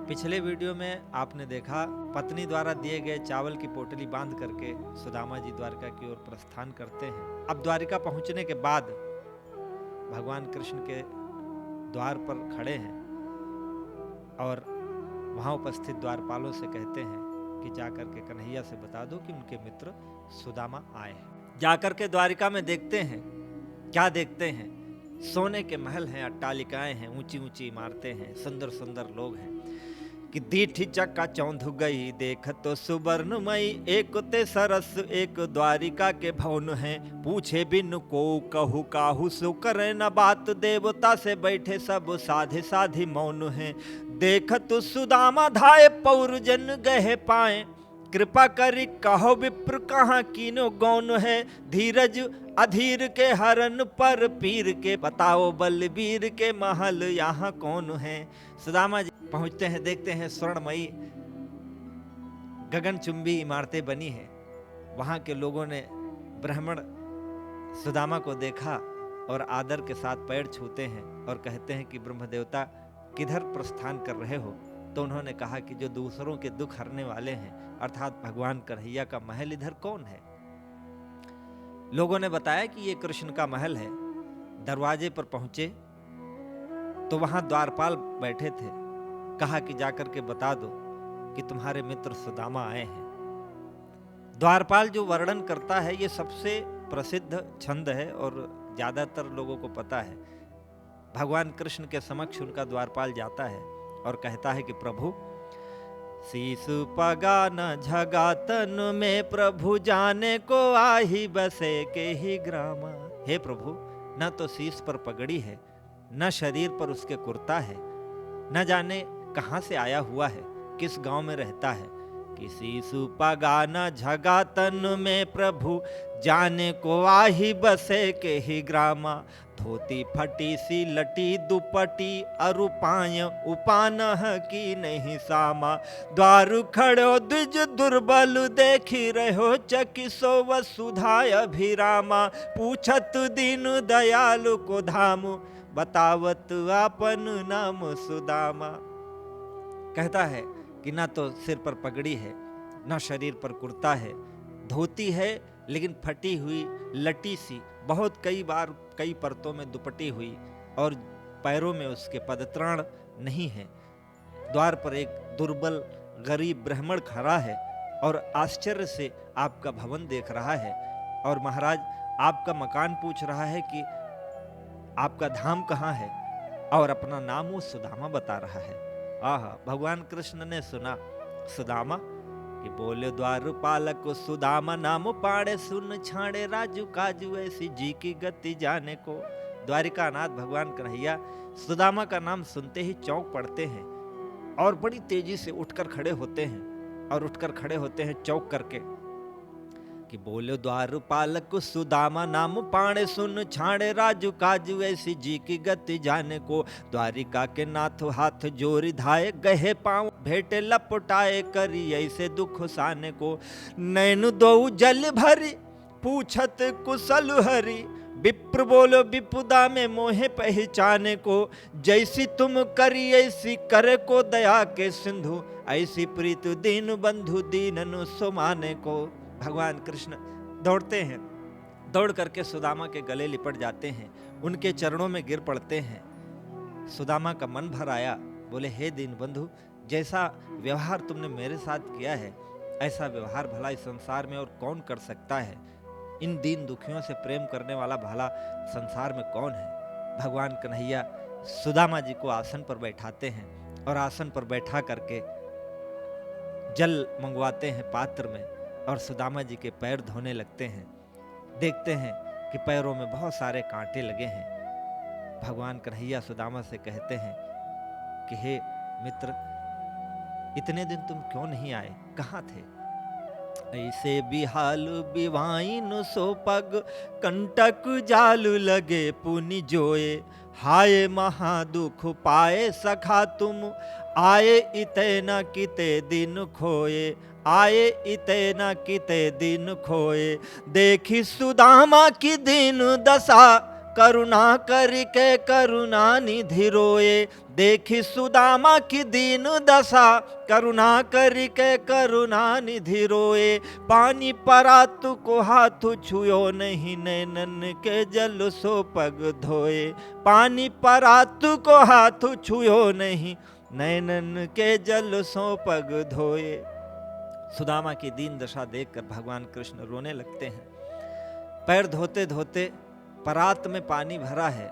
पिछले वीडियो में आपने देखा पत्नी द्वारा दिए गए चावल की पोटली बांध करके सुदामा जी द्वारका की ओर प्रस्थान करते हैं। अब द्वारिका पहुंचने के बाद भगवान कृष्ण के द्वार पर खड़े हैं और वहां उपस्थित द्वारपालों से कहते हैं कि जाकर के कन्हैया से बता दो कि उनके मित्र सुदामा आए हैं। जाकर के द्वारिका में देखते हैं, क्या देखते हैं? सोने के महल हैं, अट्टालिकाएं हैं, ऊंची ऊंची इमारतें हैं, सुंदर सुंदर लोग हैं कि दीठी चक्का चौंध गई देख तो सुवर्णमयी, एक ते सरस एक द्वारिका के भवन है, पूछे बिन को कहू काहू सु करे न बात, देवता से बैठे सब साधे साधी मौन है, देख तो सुदामा धाये पौरजन गहे पाए, कृपा करी कहो विप्र कहाँ कीनो गौन है, धीरज अधीर के हरन पर पीर के, बताओ बलबीर के महल यहाँ कौन है। सुदामा जी पहुंचते हैं, देखते हैं स्वर्णमयी गगनचुंबी इमारतें बनी हैं। वहां के लोगों ने ब्राह्मण सुदामा को देखा और आदर के साथ पैर छूते हैं और कहते हैं कि ब्रह्म देवता किधर प्रस्थान कर रहे हो? तो उन्होंने कहा कि जो दूसरों के दुख हरने वाले हैं अर्थात भगवान कन्हैया का महल इधर कौन है? लोगों ने बताया कि ये कृष्ण का महल है। दरवाजे पर पहुंचे तो वहां द्वारपाल बैठे थे। कहा कि जाकर के बता दो कि तुम्हारे मित्र सुदामा आए हैं। द्वारपाल जो वर्णन करता है ये सबसे प्रसिद्ध छंद है और ज्यादातर लोगों को पता है। भगवान कृष्ण के समक्ष उनका द्वारपाल जाता है और कहता है कि प्रभु शीस पगा न झगातन में, प्रभु जाने को आही बसे के ही ग्रामा। हे प्रभु, न तो शीस पर पगड़ी है, न शरीर पर उसके कुर्ता है, न जाने कहां से आया हुआ है, किस गांव में रहता है। किसी सुपगा न झगातन में, प्रभु जाने को आही बसे के ही ग्रामा, धोती फटी सी लटी दुपटी, अरुपाय उपान की नहीं सामा, द्वार खड़ो द्विज दुर्बल देखी रहो, चकिसो वसुधाय अभिरामा, पूछत दीन दयालु को धाम, बतावत आपन नाम सुदामा। कहता है कि ना तो सिर पर पगड़ी है, ना शरीर पर कुर्ता है, धोती है लेकिन फटी हुई लटी सी, बहुत कई बार कई परतों में दुपटी हुई, और पैरों में उसके पदत्राण नहीं है। द्वार पर एक दुर्बल गरीब ब्राह्मण खड़ा है और आश्चर्य से आपका भवन देख रहा है और महाराज आपका मकान पूछ रहा है कि आपका धाम कहाँ है, और अपना नाम वो सुदामा बता रहा है। आहा, भगवान कृष्ण ने सुना सुदामा कि बोले द्वारपालक सुदामा नाम पाड़े, सुन छाड़े राजू काजू ऐसी जी की गति जाने को। द्वारिकानाथ भगवान कन्हैया सुदामा का नाम सुनते ही चौंक पड़ते हैं और बड़ी तेजी से उठकर खड़े होते हैं, और उठकर खड़े होते हैं चौंक करके कि बोले द्वारपालक सुदामा नाम पाड़े, सुन छाड़े राजू काजू ऐसी जी की गति जाने को। द्वारिका के नाथ हाथ जोरी धाये, गहे पांव भेटे लपटाए, करी ऐसे दुख साने को। नैन दो जल भरी पूछत कुशल हरि, विप्र बोलो विपुदा में मोहे पहचाने को। जैसी तुम करी ऐसी करे को, दया के सिंधु ऐसी प्रीत दीन बंधु दीननु सुमाने को। भगवान कृष्ण दौड़ते हैं, दौड़ करके सुदामा के गले लिपट जाते हैं, उनके चरणों में गिर पड़ते हैं। सुदामा का मन भर आया, बोले हे दीन बंधु, जैसा व्यवहार तुमने मेरे साथ किया है ऐसा व्यवहार भला इस संसार में और कौन कर सकता है? इन दीन दुखियों से प्रेम करने वाला भला संसार में कौन है? भगवान कन्हैया सुदामा जी को आसन पर बैठाते हैं और आसन पर बैठा करके जल मंगवाते हैं पात्र में, और सुदामा जी के पैर धोने लगते हैं। देखते हैं कि पैरों में बहुत सारे कांटे लगे हैं। भगवान कन्हैया सुदामा से कहते हैं कि हे मित्र, इतने दिन तुम क्यों नहीं आए, कहाँ थे? ऐसे बिहाल बिवाइन सो पग, कंटक जाल लगे पुनि जोए, हाय महादुख पाए सखा तुम, आए इते न किते दिन खोए, आए इते न किते दिन खोए। देखी सुदामा की दीन दशा, करुणा करके करुणा निधि रोए, देखी सुदामा की दीन दशा, करुणा करके करुणा निधि रोए, पानी परात को हाथ छुयो नहीं, नैनन के जल सो पग धोए, पानी परात को हाथ छुयो नहीं, नैनन के जल सो पग धोए। सुदामा की दीन दशा देखकर भगवान कृष्ण रोने लगते हैं। पैर धोते धोते परात में पानी भरा है,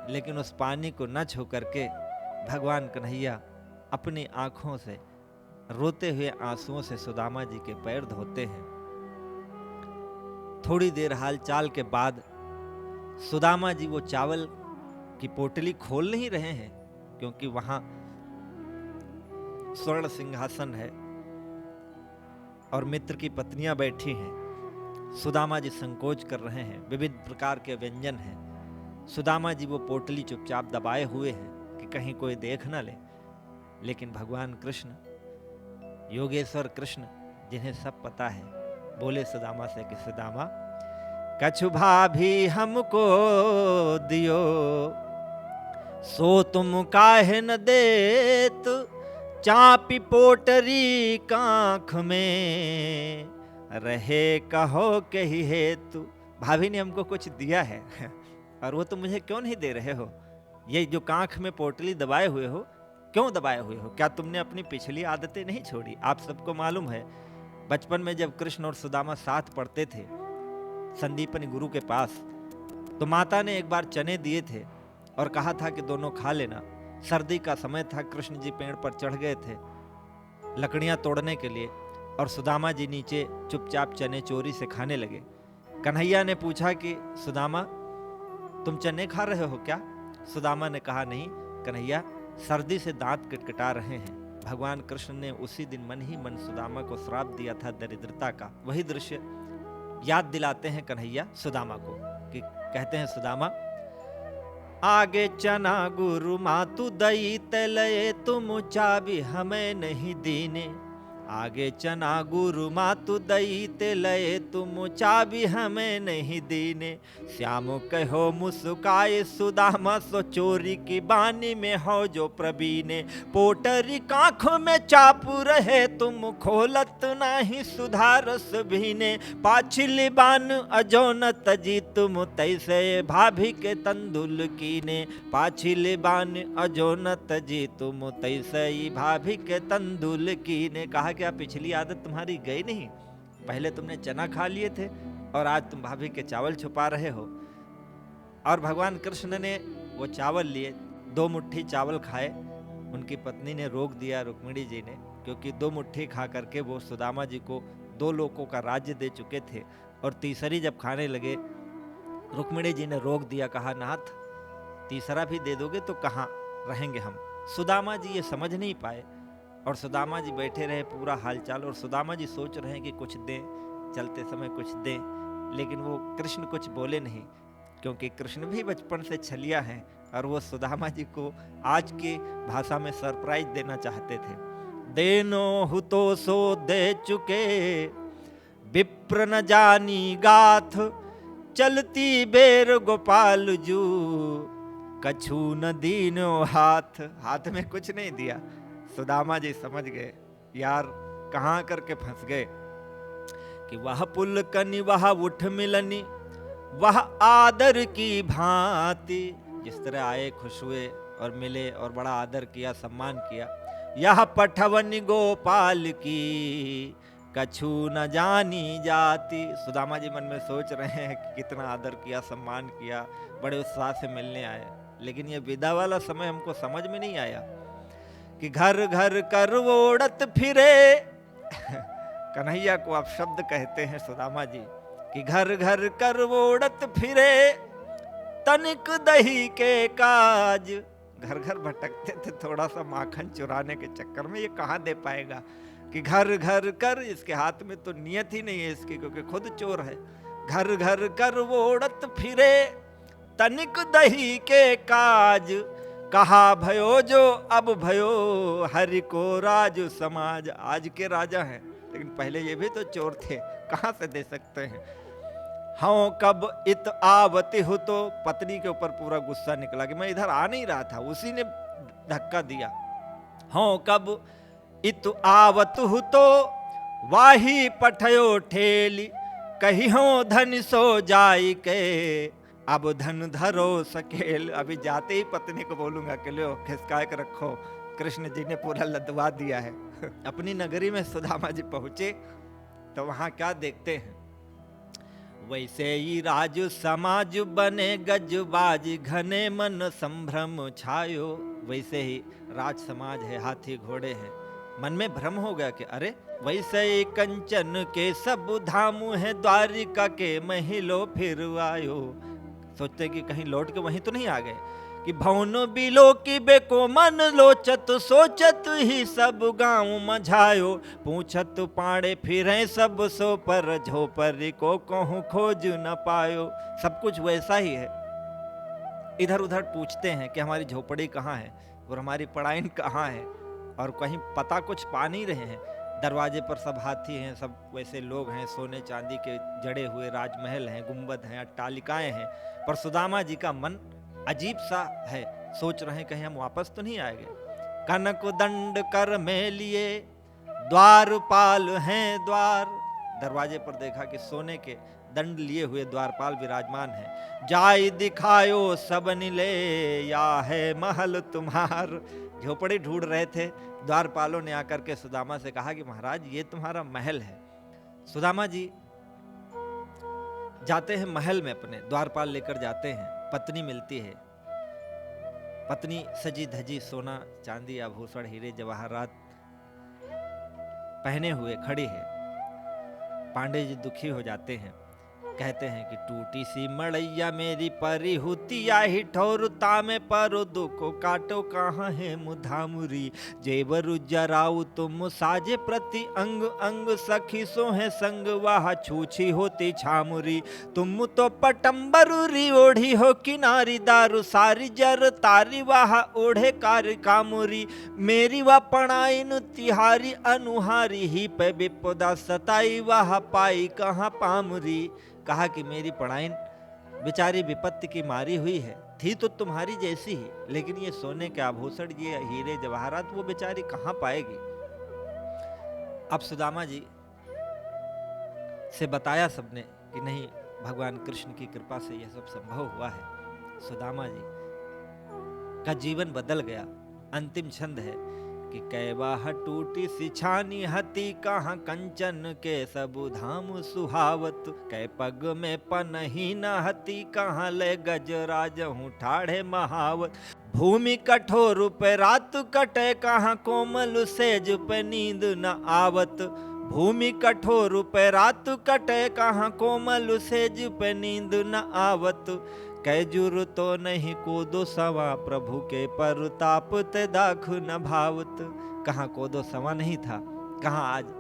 लेकिन उस पानी को न छू करके भगवान कन्हैया अपनी आंखों से रोते हुए आंसुओं से सुदामा जी के पैर धोते हैं। थोड़ी देर हालचाल के बाद सुदामा जी वो चावल की पोटली खोल नहीं रहे हैं, क्योंकि वहां स्वर्ण सिंहासन है और मित्र की पत्नियां बैठी हैं। सुदामा जी संकोच कर रहे हैं, विविध प्रकार के व्यंजन हैं। सुदामा जी वो पोटली चुपचाप दबाए हुए हैं कि कहीं कोई देख ना ले, लेकिन भगवान कृष्ण, योगेश्वर कृष्ण, जिन्हें सब पता है, बोले सुदामा से कि सुदामा, कछु भाभी हमको दियो, सो तुम काहे न देत, चापी पोटरी कांख में, रहे कहो कही हेतु। भाभी ने हमको कुछ दिया है और वो तुम मुझे क्यों नहीं दे रहे हो? ये जो कांख में पोटली दबाए हुए हो, क्यों दबाए हुए हो? क्या तुमने अपनी पिछली आदतें नहीं छोड़ी? आप सबको मालूम है, बचपन में जब कृष्ण और सुदामा साथ पढ़ते थे संदीपनी गुरु के पास, तो माता ने एक बार चने दिए थे और कहा था कि दोनों खा लेना। सर्दी का समय था, कृष्ण जी पेड़ पर चढ़ गए थे लकड़ियां तोड़ने के लिए, और सुदामा जी नीचे चुपचाप चने चोरी से खाने लगे। कन्हैया ने पूछा कि सुदामा, तुम चने खा रहे हो क्या? सुदामा ने कहा, नहीं कन्हैया, सर्दी से दांत किटकिटा रहे हैं। भगवान कृष्ण ने उसी दिन मन ही मन सुदामा को श्राप दिया था दरिद्रता का। वही दृश्य याद दिलाते हैं कन्हैया सुदामा को, कि कहते हैं, सुदामा, आगे चना गुरु मातु दई तलये, तुम चाबी हमें नहीं दीने, आगे चना गुरु मातु दई ते लये, तुम चाबी हमें नहीं दीने, श्याम कहो मुस्काए सुदामा, सो चोरी की बानी में हो जो प्रवीणे, पोटरी कांखों में चापू रहे, तुम खोलत नाही सुधारस भीने, पाछिली बान अजो न तजी, तुम तैसे भाभी के तंदुल कीने, पाछिली बान अजो न तजी, तुम तैसे भाभी के तंदुल कीने। कहा क्या पिछली आदत तुम्हारी गई नहीं? पहले तुमने चना खा लिए थे और आज तुम भाभी के चावल छुपा रहे हो। और भगवान कृष्ण ने वो चावल लिए, 2 मुट्ठी चावल खाए। उनकी पत्नी ने रोक दिया, रुक्मिणी जी ने, क्योंकि 2 मुट्ठी खा करके वो सुदामा जी को 2 लोकों का राज्य दे चुके थे। और तीसरी जब खाने लगे, रुक्मिणी जी ने रोक दिया, कहा, नाथ तीसरा भी दे दोगे तो कहाँ रहेंगे हम? सुदामा जी ये समझ नहीं पाए और सुदामा जी बैठे रहे पूरा हालचाल, और सुदामा जी सोच रहे हैं कि कुछ दें, चलते समय कुछ दें, लेकिन वो कृष्ण कुछ बोले नहीं, क्योंकि कृष्ण भी बचपन से छलिया हैं और वो सुदामा जी को आज की भाषा में सरप्राइज देना चाहते थे। देनो हुतो सो दे चुके, विप्र न जानी गाथ, चलती बेर गोपाल जू, कछु न दीनो हाथ। हाथ में कुछ नहीं दिया। सुदामा जी समझ गए, यार कहाँ करके फंस गए, कि वह पुल कनी वह उठ मिलनी, वह आदर की भांति। जिस तरह आए, खुश हुए और मिले और बड़ा आदर किया, सम्मान किया। यह पठवनी गोपाल की, कछु न जानी जाती। सुदामा जी मन में सोच रहे हैं कि कितना आदर किया, सम्मान किया, बड़े उत्साह से मिलने आए, लेकिन ये विदा वाला समय हमको समझ में नहीं आया कि घर घर कर ओढ़त फिरे। कन्हैया को आप शब्द कहते हैं सुदामा जी, कि घर घर कर ओढ़त फिरे, तनिक दही के काज। घर घर भटकते थे थोड़ा सा माखन चुराने के चक्कर में, ये कहाँ दे पाएगा कि घर घर कर। इसके हाथ में तो नियत ही नहीं है इसकी, क्योंकि खुद चोर है। घर घर कर ओढ़त फिरे, तनिक दही के काज, कहा भयो जो अब भयो, हरि को राज समाज। आज के राजा हैं, लेकिन पहले ये भी तो चोर थे, कहाँ से दे सकते हैं। हाँ कब इत आवती हो, तो पत्नी के ऊपर पूरा गुस्सा निकला कि मैं इधर आ नहीं रहा था, उसी ने धक्का दिया। हाँ कब इत आवत हो, तो वाही पठयो ठेली, कही हो धन सो जाई के, अब धन धरो सकेल। अभी जाते ही पत्नी को बोलूंगा कि लो खिसका के रखो, कृष्ण जी ने पूरा लदवा दिया है। अपनी नगरी में सुदामा जी पहुंचे तो वहां क्या देखते हैं, वैसे ही राज समाज बने गजबाज, घने मन संभ्रम छायो। वैसे ही राज समाज है, हाथी घोड़े हैं, मन में भ्रम हो गया कि अरे वैसे ही कंचन के सब धामु है, द्वारिका के महिलो फिर आयो। सोचते कि कहीं लौट के वहीं तो नहीं आ गए, कि भवनो बिलो की बेको मन लोचत, सोचत ही सब गांव मझायो, पूछत पाड़े फिरे सब सो पर, झोपरी को कहूँ खोज न पायो। सब कुछ वैसा ही है, इधर उधर पूछते हैं कि हमारी झोपड़ी कहाँ है और हमारी पड़ाइन कहाँ है, और कहीं पता कुछ पा नहीं रहे हैं। दरवाजे पर सब हाथी हैं, सब वैसे लोग हैं, सोने चांदी के जड़े हुए राजमहल हैं, गुंबद हैं, अट्टालिकाएं हैं, पर सुदामा जी का मन अजीब सा है, सोच रहे हैं कहीं हम वापस तो नहीं आएंगे। कनक दंड कर में लिए द्वारपाल हैं द्वार, दरवाजे पर देखा कि सोने के दंड लिए हुए द्वारपाल विराजमान हैं। जाय दिखायो सबन ले, या है महल तुम्हार। झोपड़ी ढूंढ रहे थे, द्वारपालों ने आकर के सुदामा से कहा कि महाराज ये तुम्हारा महल है। सुदामा जी जाते हैं महल में, अपने द्वारपाल लेकर जाते हैं, पत्नी मिलती है। पत्नी सजी धजी सोना चांदी आभूषण हीरे जवाहरात पहने हुए खड़ी है। पांडे जी दुखी हो जाते हैं, कहते हैं कि टूटी सी मड़ैया मेरी परी हुतिया ही ठोरता में परो, दुखो काटो कहाँ है मुधामुरी, जेवर जराऊ तुम साजे प्रति अंग अंग, सखी सो है संग वाह छूछी होती छामुरी, तुम तो पटम्बरूरी ओढ़ी हो किनारी, दारू सारी जर तारी वाह ओढ़े कार कामुरी, मेरी वा पणाइन तिहारी अनुहारी, ही पे विपदा सताई वाह पाई कहाँ पामुरी। कहा कि मेरी पढ़ाइन बेचारी विपत्ति की मारी हुई है, थी तो तुम्हारी जैसी ही, लेकिन ये सोने के आभूषण, ये हीरे जवाहरात वो बेचारी कहां पाएगी। अब सुदामा जी से बताया सबने कि नहीं, भगवान कृष्ण की कृपा से यह सब संभव हुआ है। सुदामा जी का जीवन बदल गया। अंतिम छंद है कि कैवाह टूटी सी छानी हती, कहाँ कंचन के सब धाम सुहावत, कै पग में पनही न हती, कहाँ ले गजराज हूँ ठाढ़े महावत, भूमि कठोर पे रात कटे, कहाँ कोमल सेज पे नींद न आवत, भूमि कठोर पे रात कटे, कहाँ कोमल सेज पे नींद न आवत, कैजुर तो नहीं कोदो सवा, प्रभु के परताप ते दाख न भावत। कहाँ कोदो सवा नहीं था, कहाँ आज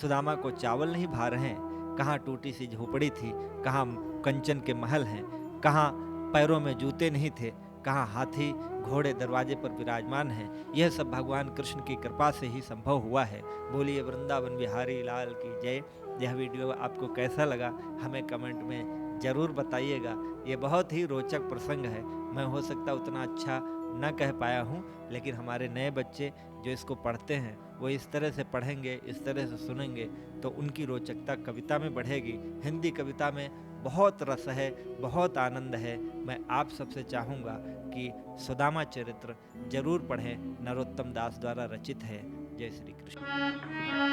सुदामा को चावल नहीं भा रहे हैं, कहाँ टूटी सी झोपड़ी थी, कहाँ कंचन के महल हैं, कहाँ पैरों में जूते नहीं थे, कहाँ हाथी घोड़े दरवाजे पर विराजमान हैं। यह सब भगवान कृष्ण की कृपा से ही संभव हुआ है। बोलिए वृंदावन बिहारी लाल की जय। यह वीडियो आपको कैसा लगा हमें कमेंट में ज़रूर बताइएगा। ये बहुत ही रोचक प्रसंग है, मैं हो सकता उतना अच्छा न कह पाया हूँ, लेकिन हमारे नए बच्चे जो इसको पढ़ते हैं वो इस तरह से पढ़ेंगे, इस तरह से सुनेंगे तो उनकी रोचकता कविता में बढ़ेगी। हिंदी कविता में बहुत रस है, बहुत आनंद है। मैं आप सबसे चाहूँगा कि सुदामा चरित्र जरूर पढ़ें, नरोत्तम दास द्वारा रचित है। जय श्री कृष्ण।